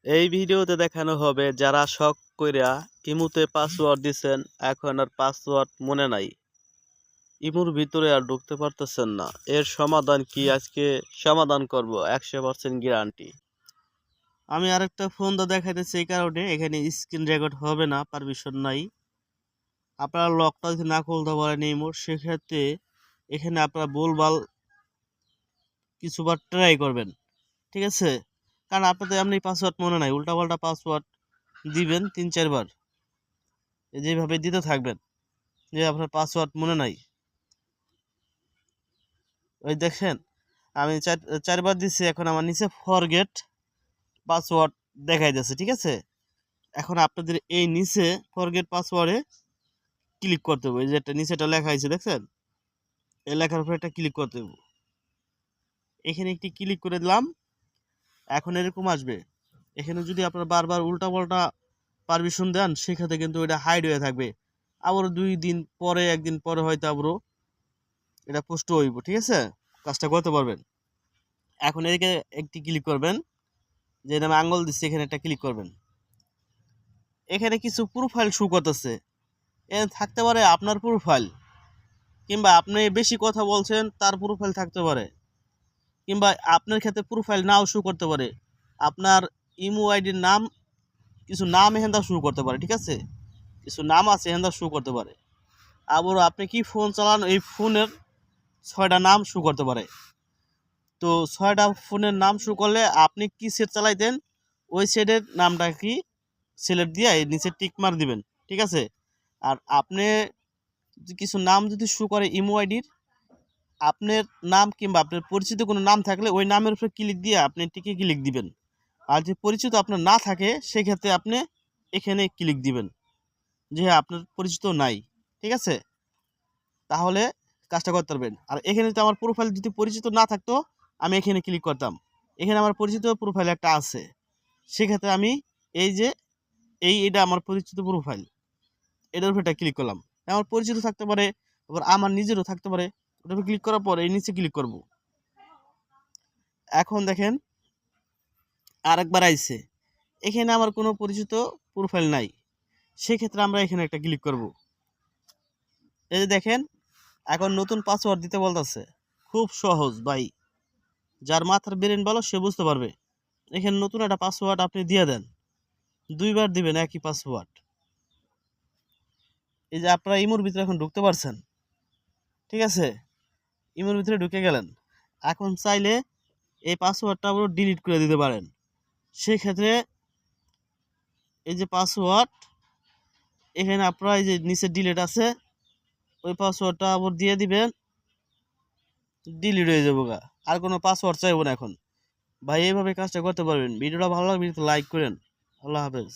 এই ভিডিওতে দেখানো হবে যারা শখ কইরা ইমুতে পাসওয়ার্ড দিছেন এখন আর পাসওয়ার্ড মনে নাই, ইমুর ভিতরে আর ঢুকতে পারতেছেন না। এর সমাধান কি আজকে সমাধান করব 100% গ্যারান্টি। আমি আরেকটা ফোন তো দেখাইতেছি, এই কারণে এখানে স্ক্রিন রেকর্ড হবে না, পারমিশন নাই। আপনারা লকটা যদি না খুলতে পারেন ইমুর, সেক্ষেত্রে এখানে আপনারা ভুলভাল কিছুবার ট্রাই করবেন, ঠিক আছে? কারণ আপনাদের এমনি পাসওয়ার্ড মনে নাই, উল্টাপাল্টা পাসওয়ার্ড দিবেন 3-4 বার, যেভাবে দিতে থাকবেন যে আপনার পাসওয়ার্ড মনে নাই। ওই দেখেন আমি চারবার দিচ্ছি, এখন আমার নিচে ফরগেট পাসওয়ার্ড দেখাই যাচ্ছে, ঠিক আছে? এখন আপনাদের এই নিচে ফরগেট পাসওয়ার্ডে ক্লিক করতে হবে, যেটা নিচেটা লেখা আছে দেখছেন, এই লেখার উপরে একটা ক্লিক করতে হবে। এখানে একটি ক্লিক করে দিলাম, এখন এরকম আসবে। এখানে যদি আপনার বারবার উল্টাপাল্টা পারমিশন দেন, সেক্ষেত্রে কিন্তু এটা হাইড হয়ে থাকবে। আবারও 2 দিন পরে, 1 দিন পরে হয়তো আবারও এটা পোস্ট হইব, ঠিক আছে? কাজটা করতে পারবেন। এখন এদিকে একটি ক্লিক করবেন, যে নামে আঙ্গুল দিচ্ছে এখানে একটা ক্লিক করবেন। এখানে কিছু প্রোফাইল শো করতেছে, এখানে থাকতে পারে আপনার প্রোফাইল, কিংবা আপনি বেশি কথা বলছেন তার প্রোফাইল থাকতে পারে, কিংবা আপনার ক্ষেত্রে প্রোফাইল নাও শো করতে পারে। আপনার ইমো আইডির নাম, কিছু নাম এখানটা শো করতে পারে, ঠিক আছে? কিছু নাম আছে এখানটা শো করতে পারে। আবারও আপনি কি ফোন চালান, এই ফোনের 6টা নাম শো করতে পারে। তো 6টা ফোনের নাম শো করলে আপনি কি সেট চালাইতেন, ওই সেটের নামটা কি সিলেক্ট দিয়ে এই নিচে টিক মার দিবেন, ঠিক আছে? আর আপনি কিছু নাম যদি শো করে ইমো আইডির, আপনার নাম কিংবা আপনার পরিচিত কোনো নাম থাকলে ওই নামের উপরে ক্লিক দিয়ে আপনি টিকে ক্লিক দিবেন। আর যদি পরিচিত আপনার না থাকে, সেক্ষেত্রে আপনি এখানে ক্লিক দিবেন যে আপনার পরিচিত নাই, ঠিক আছে? তাহলে কাজটা করতে পারবেন। আর এখানে যদি আমার প্রোফাইল যদি পরিচিত না থাকতো, আমি এখানে ক্লিক করতাম, এখানে আমার পরিচিত প্রোফাইল একটা আছে, সেক্ষেত্রে আমি এই যে এটা আমার পরিচিত প্রোফাইল, এটার উপর একটা ক্লিক করলাম। আমার পরিচিত থাকতে পারে, আবার আমার নিজেরও থাকতে পারে। ওটার উপর ক্লিক করার পর এই নিচে ক্লিক করব। এখন দেখেন আরেকবার আইছে, এখানে আমার কোনো পরিচিত প্রোফাইল নাই, সেক্ষেত্রে আমরা এখানে একটা ক্লিক করব। এই যে দেখেন এখন নতুন পাসওয়ার্ড দিতে বলতেছে। খুব সহজ ভাই, যার মাথার ব্রেন ভালো সে বুঝতে পারবে। এখানে নতুন একটা পাসওয়ার্ড আপনি দিয়ে দেন, 2 বার দিবেন একই পাসওয়ার্ড। এই যে আপনারা ইমোর ভিতরে এখন ঢুকতে পারছেন, ঠিক আছে? ইমোর ভিতরে ঢুকে গেলেন। এখন চাইলে এই পাসওয়ার্ডটা আবার ডিলিট করে দিতে পারেন। সেক্ষেত্রে এই যে পাসওয়ার্ড, এখানে আপনারা এই যে নিচে ডিলিট আছে, ওই পাসওয়ার্ডটা আবার দিয়ে দিবেন, ডিলিট হয়ে যাবো গা। আর কোনো পাসওয়ার্ড চাইবো না এখন। ভাই এইভাবে কাজটা করতে পারবেন। ভিডিওটা ভালো লাগলে লাইক করেন। আল্লাহ হাফেজ।